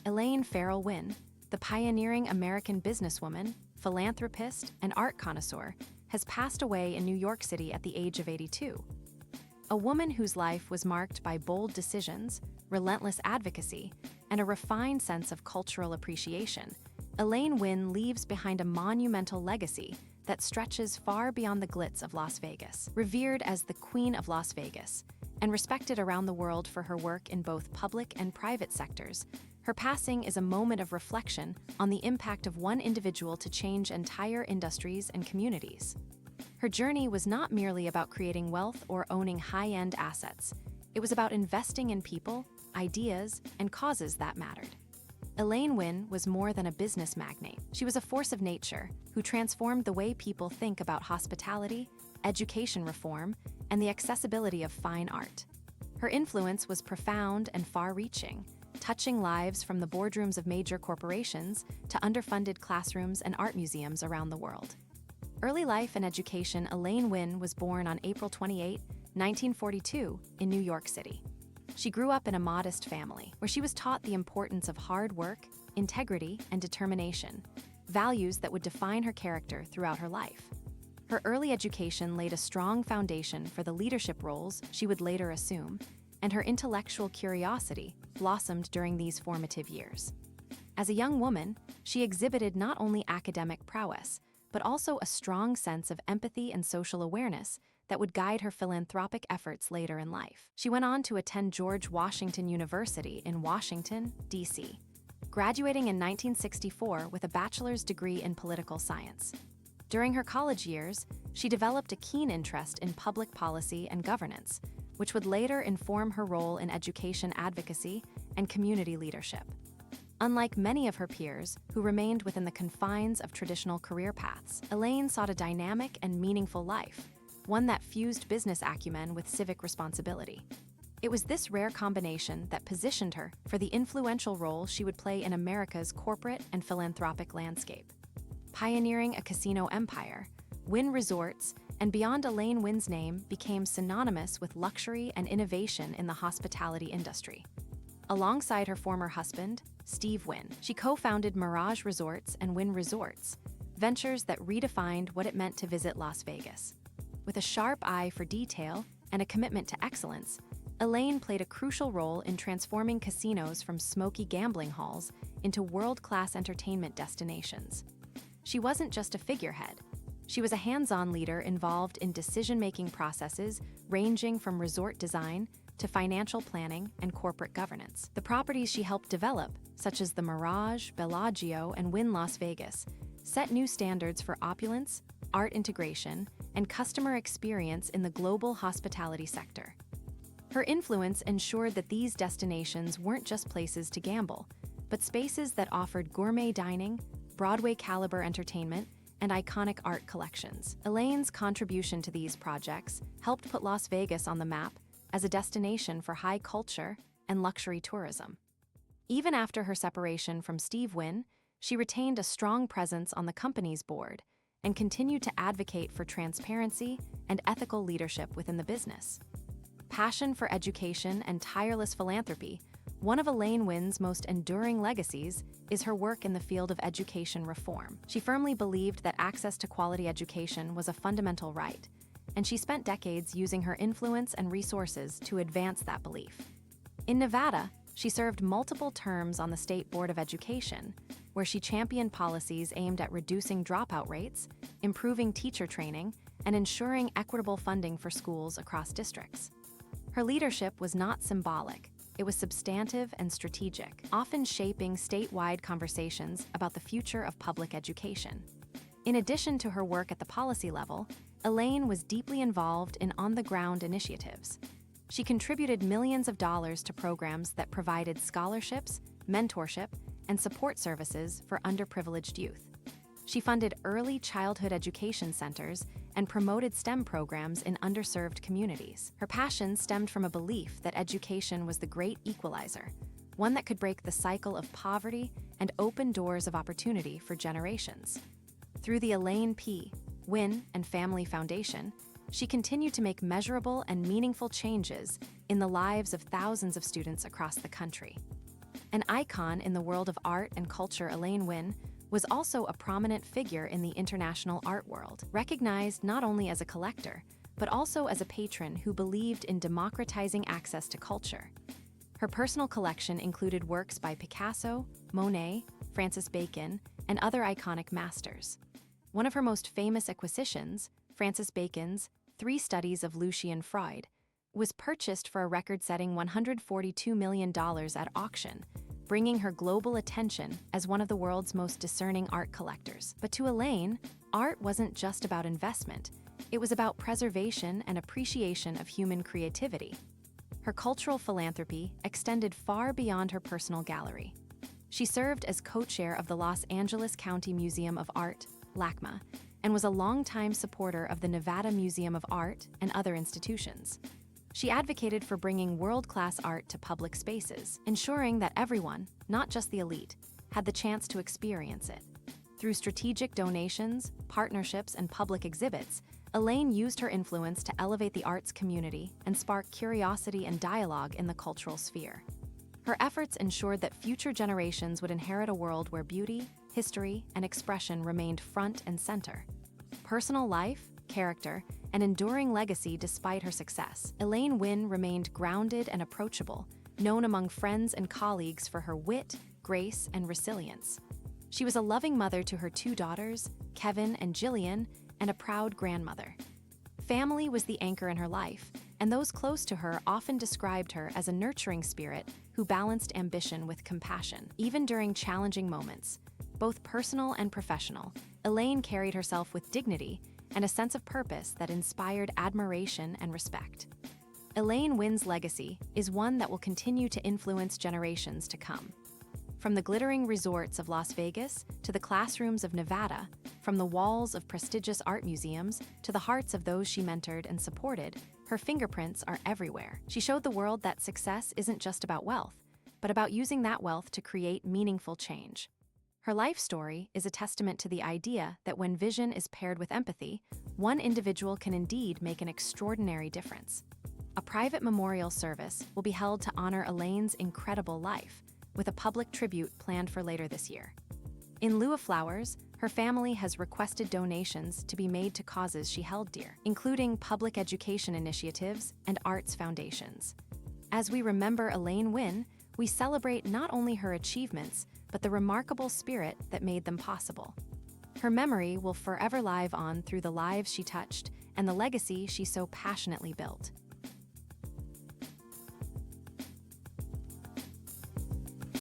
Elaine Wynn, the pioneering American businesswoman, philanthropist, and art connoisseur, has passed away in New York City at the age of 82. A woman whose life was marked by bold decisions, relentless advocacy, and a refined sense of cultural appreciation, Elaine Wynn leaves behind a monumental legacy that stretches far beyond the glitz of Las Vegas. Revered as the Queen of Las Vegas and respected around the world for her work in both public and private sectors, her passing is a moment of reflection on the impact of one individual to change entire industries and communities. Her journey was not merely about creating wealth or owning high-end assets. It was about investing in people, ideas, and causes that mattered. Elaine Wynn was more than a business magnate. She was a force of nature who transformed the way people think about hospitality, education reform, and the accessibility of fine art. Her influence was profound and far-reaching, touching lives from the boardrooms of major corporations to underfunded classrooms and art museums around the world. Early life and education. Elaine Wynn was born on April 28, 1942, in New York City. She grew up in a modest family, where she was taught the importance of hard work, integrity, and determination, values that would define her character throughout her life. Her early education laid a strong foundation for the leadership roles she would later assume, and her intellectual curiosity blossomed during these formative years. As a young woman, she exhibited not only academic prowess, but also a strong sense of empathy and social awareness that would guide her philanthropic efforts later in life. She went on to attend George Washington University in Washington, D.C., graduating in 1964 with a bachelor's degree in political science. During her college years, she developed a keen interest in public policy and governance, which would later inform her role in education advocacy and community leadership. Unlike many of her peers who remained within the confines of traditional career paths, Elaine sought a dynamic and meaningful life, one that fused business acumen with civic responsibility. It was this rare combination that positioned her for the influential role she would play in America's corporate and philanthropic landscape. Pioneering a casino empire, Wynn Resorts and beyond Elaine Wynn's name became synonymous with luxury and innovation in the hospitality industry. Alongside her former husband, Steve Wynn, she co-founded Mirage Resorts and Wynn Resorts, ventures that redefined what it meant to visit Las Vegas. With a sharp eye for detail and a commitment to excellence, Elaine played a crucial role in transforming casinos from smoky gambling halls into world-class entertainment destinations. She wasn't just a figurehead. She was a hands-on leader involved in decision-making processes ranging from resort design to financial planning and corporate governance. The properties she helped develop, such as the Mirage, Bellagio, and Wynn Las Vegas, set new standards for opulence, art integration, and customer experience in the global hospitality sector. Her influence ensured that these destinations weren't just places to gamble, but spaces that offered gourmet dining, Broadway-caliber entertainment, and iconic art collections. Elaine's contribution to these projects helped put Las Vegas on the map as a destination for high culture and luxury tourism. Even after her separation from Steve Wynn, she retained a strong presence on the company's board and continued to advocate for transparency and ethical leadership within the business. Passion for education and tireless philanthropy, one of Elaine Wynn's most enduring legacies is her work in the field of education reform. She firmly believed that access to quality education was a fundamental right, and she spent decades using her influence and resources to advance that belief. In Nevada, she served multiple terms on the State Board of Education, where she championed policies aimed at reducing dropout rates, improving teacher training, and ensuring equitable funding for schools across districts. Her leadership was not symbolic. It was substantive and strategic, often shaping statewide conversations about the future of public education. In addition to her work at the policy level, Elaine was deeply involved in on-the-ground initiatives. She contributed millions of dollars to programs that provided scholarships, mentorship, and support services for underprivileged youth. She funded early childhood education centers and promoted STEM programs in underserved communities. Her passion stemmed from a belief that education was the great equalizer, one that could break the cycle of poverty and open doors of opportunity for generations. Through the Elaine P. Wynn and Family Foundation, she continued to make measurable and meaningful changes in the lives of thousands of students across the country. An icon in the world of art and culture, Elaine Wynn was also a prominent figure in the international art world, recognized not only as a collector, but also as a patron who believed in democratizing access to culture. Her personal collection included works by Picasso, Monet, Francis Bacon, and other iconic masters. One of her most famous acquisitions, Francis Bacon's 3 Studies of Lucian Freud, was purchased for a record-setting $142 million at auction, bringing her global attention as one of the world's most discerning art collectors. But to Elaine, art wasn't just about investment. It was about preservation and appreciation of human creativity. Her cultural philanthropy extended far beyond her personal gallery. She served as co-chair of the Los Angeles County Museum of Art, LACMA, and was a longtime supporter of the Nevada Museum of Art and other institutions. She advocated for bringing world-class art to public spaces, ensuring that everyone, not just the elite, had the chance to experience it. Through strategic donations, partnerships, and public exhibits, Elaine used her influence to elevate the arts community and spark curiosity and dialogue in the cultural sphere. Her efforts ensured that future generations would inherit a world where beauty, history, and expression remained front and center. Personal life, character, and enduring legacy. Despite her success, Elaine Wynn remained grounded and approachable, known among friends and colleagues for her wit, grace, and resilience. She was a loving mother to her 2 daughters, Kevin and Jillian, and a proud grandmother. Family was the anchor in her life, and those close to her often described her as a nurturing spirit who balanced ambition with compassion. Even during challenging moments, both personal and professional, Elaine carried herself with dignity and a sense of purpose that inspired admiration and respect. Elaine Wynn's legacy is one that will continue to influence generations to come. From the glittering resorts of Las Vegas to the classrooms of Nevada, from the walls of prestigious art museums to the hearts of those she mentored and supported, her fingerprints are everywhere. She showed the world that success isn't just about wealth, but about using that wealth to create meaningful change. Her life story is a testament to the idea that when vision is paired with empathy, one individual can indeed make an extraordinary difference. A private memorial service will be held to honor Elaine's incredible life, with a public tribute planned for later this year. In lieu of flowers, her family has requested donations to be made to causes she held dear, including public education initiatives and arts foundations. As we remember Elaine Wynn, we celebrate not only her achievements, but the remarkable spirit that made them possible. Her memory will forever live on through the lives she touched and the legacy she so passionately built.